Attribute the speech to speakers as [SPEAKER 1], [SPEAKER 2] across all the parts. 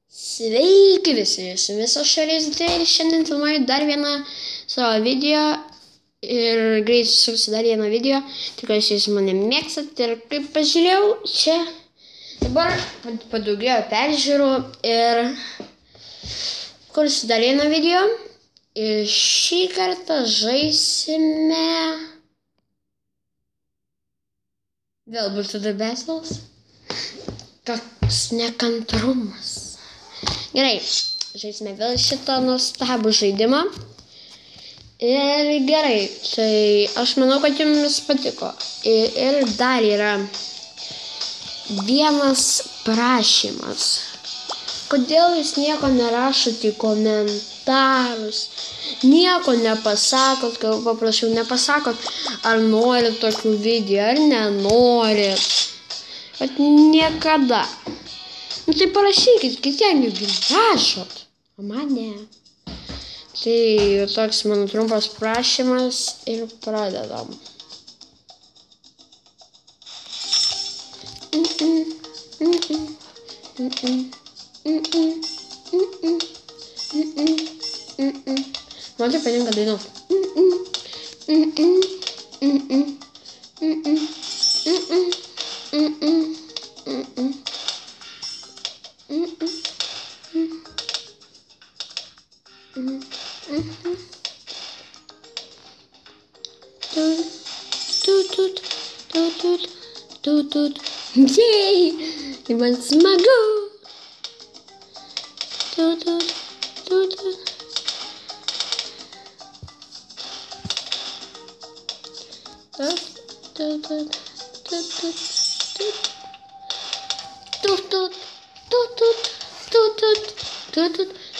[SPEAKER 1] Sveiki visi, su visos šalies ir šiandien filmuoju dar vieną savo video ir greit susiu dar vieną video. Tikiuosi jūs mane mėgstat ir kaip pažiūrėjau, čia dabar padaugėjo peržiūrų ir kursiu dar vieną video. Ir šį kartą žaisime vėl būtų The Battles. Toks nekantrumas. Gerai, žaisime vėl šitą nuostabų žaidimą. Ir gerai, tai aš manau, kad jums patiko. Ir dar yra vienas prašymas. Kodėl jūs nieko nerašote į komentarus, nieko nepasakot, kai paprašiau, nepasakot, ar norit tokių video, ar nenorit. Bet niekada. Nu tai parašykit, kitiem juk rašot, o man ne. Tai toks mano trumpas prašymas ir pradedam. Man tai patinka dainuot. Jej, man smagu.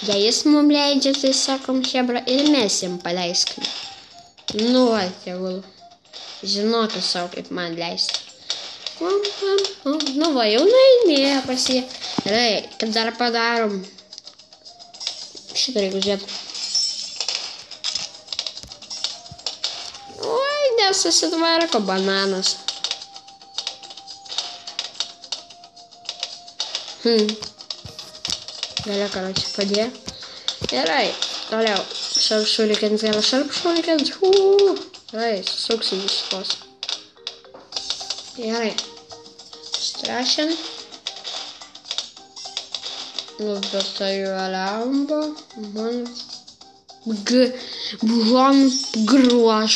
[SPEAKER 1] Jei jis mums leidžia, tai sakom chebra ir mes jam paleiskim. Nu va, tegul. Žinokit savo, kaip man leisti. Nu va, jau nueidėjo pas jį. Gerai, kad dar padarom. Šitą reikia žiūrėti. Oi, nesusitvarko bananas. Galia, karoči, padėjo. Gerai, toliau. Šarpšulikins, gal šarpšulikins. Gerai, susuksim iš tos. Gerai. Strašin. Nu, bet tai lemba. Buvom gruoš.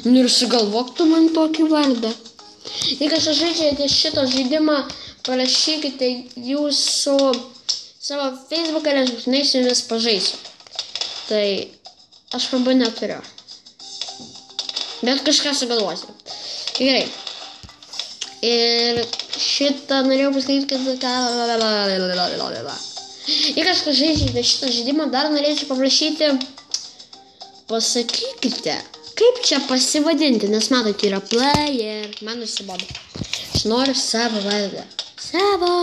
[SPEAKER 1] Nu ir sugalvok tu man tokį vardą. Jei kažkas žaidžiate šitą žaidimą, parašykite jūsų savo Facebooką, nes būtinai su jumis pažaisiu. Tai aš kalbą neturiu. Bet kažką sugalvosiu. Gerai. Ir šitą norėjau pasakyti, kad... Jei kažkas žaidžiate šitą žaidimą, dar norėčiau paprašyti, pasakykite, kaip čia pasivadinti, nes matot, yra player, man nusibodo. Aš noriu savo vardą. Savo.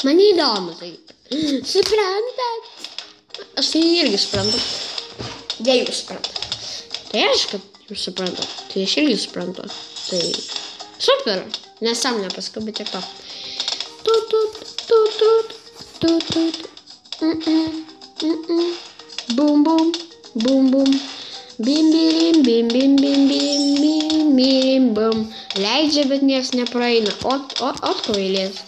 [SPEAKER 1] Man įdomu tai. Suprantat? Aš tai irgi suprantu. Jei jūs suprantat. Tai aš, kad jūs suprantat. Tai aš irgi suprantu. Tai super. Nesąmonė paskui, bet tiek to. Bum bum. Bum bum. Bim birim bim bim bim bim bim bim bum. Leidžia, bet nieks nepraeina. Ot kvailės.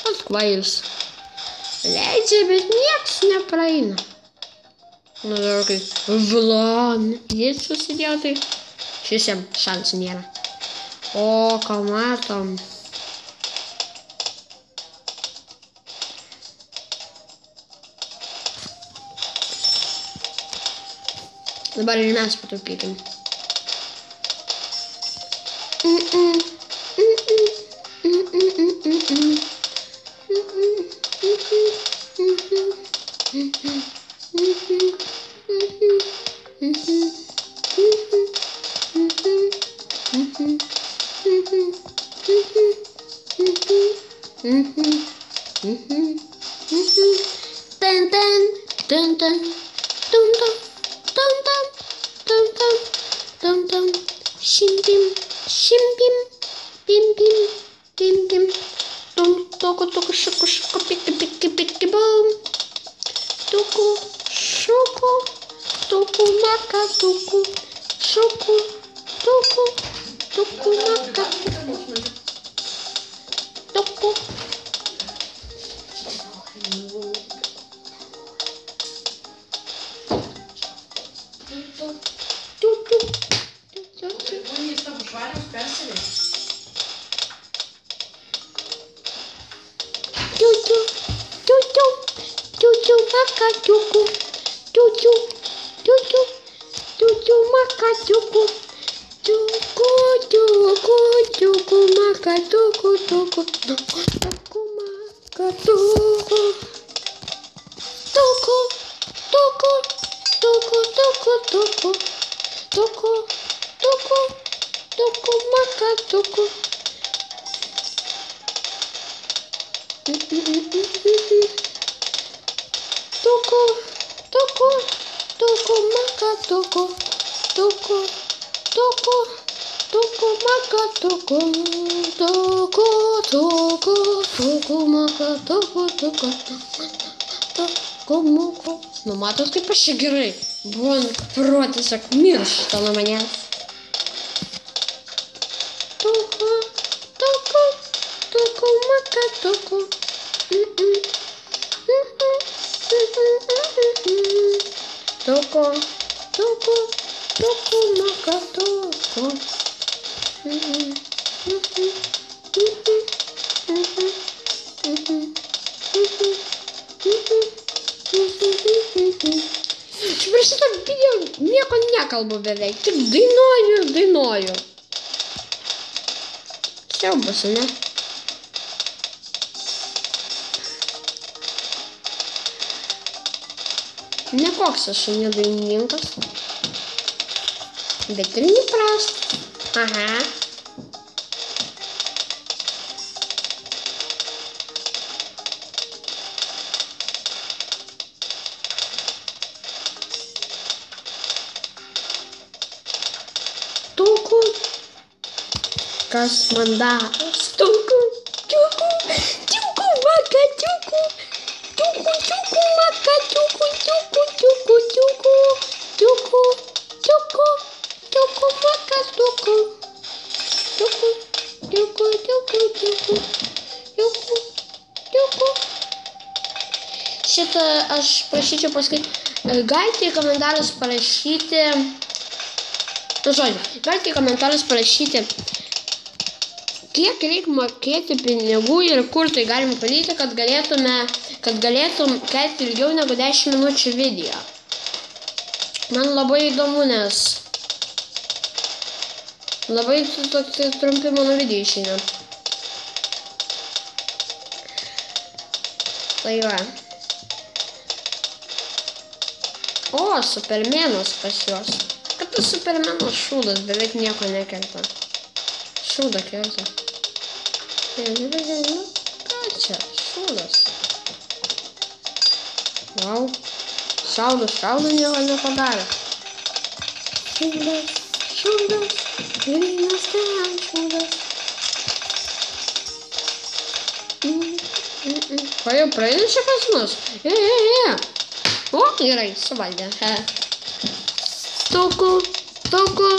[SPEAKER 1] Ot kvailis. Leidžia, bet nieks nepraeina. Nu dar kaip Vlan. Jis susidėjo, tai šis jam šansų nėra. O, ką matom. Dabar ir mes pataupykim. Shimpim, shimpim, pim pim, pim pim, tum toko toko shoko shoko piki piki piki. maka, tuku, šuku, tuku, tuku, maka, tuku. Macaco, tutu, tutu, tutu, macaco, tucu, tucu, tucu, macaco, tucu, tucu, tucu, macaco, tucu, tucu, tucu, tucu, tucu, tucu, tucu, tucu, macaco. Tuku, tuku, tuku, maka, tuku, tuku, tuku, tuku, maka, tuku, tuku, tuku, tuku, maka, tuku, tuku, tuku, muku. Nu, matot, kaip aš čia gerai. Buvo protas, tiesiog miršta nuo manęs. Tuku, tuku, tuku, maka, tuku. Tuku, tuku, tuku, maka, tuku. Aš prieš šitą video nieko nekalbu beveik, tik dainuoju ir dainuoju. Siaubas, ne? Nekoks aš nedainininkas, bet ir neprastas. Aha. Tuku, kas man daros? Tuku, tuku, tuku, maka, tuku. Tuku, tuku, maka, tuku, tuku, tuku, tuku, tuku, tuku, tuku, maka, tuku, tuku, tuku, tuku, tuku, tuku, tuku. Šitą aš prašyčiau pasakyti, galite į komentarus parašyti, galite į komentarus parašyti, kiek reikia mokėti pinigų ir kur tai galima padaryti, kad galėtum kelti ilgiau negu 10 minučių video. Man labai įdomu, nes labai trumpi mano video išeina. Tai va. O, Supermenas pas juos. Kad tas Supermenas šūdas beveik nieko nekelta. Šūdą kelta. Ką čia? Šūdas. Vau. Šaudo, nieko nepadarė. Šūdas, vynas ten šūdas. O jau praeina čia pas mus? O, gerai, suvaldė. Tuku, tuku,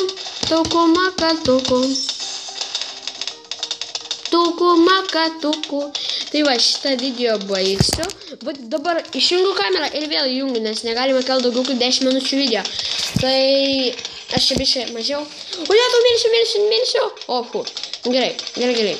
[SPEAKER 1] tuku, maka, tuku. Tuku, maka, tuku. Tai va, šitą video baigsiu. Bet dabar išjungiu kamerą ir vėl įjungiu, nes negalima kelti daugiau kaip 10 minučių video. Tai aš čia biškai mažiau. O, ne, tau mirsiu. O, fu. Gerai. Gerai.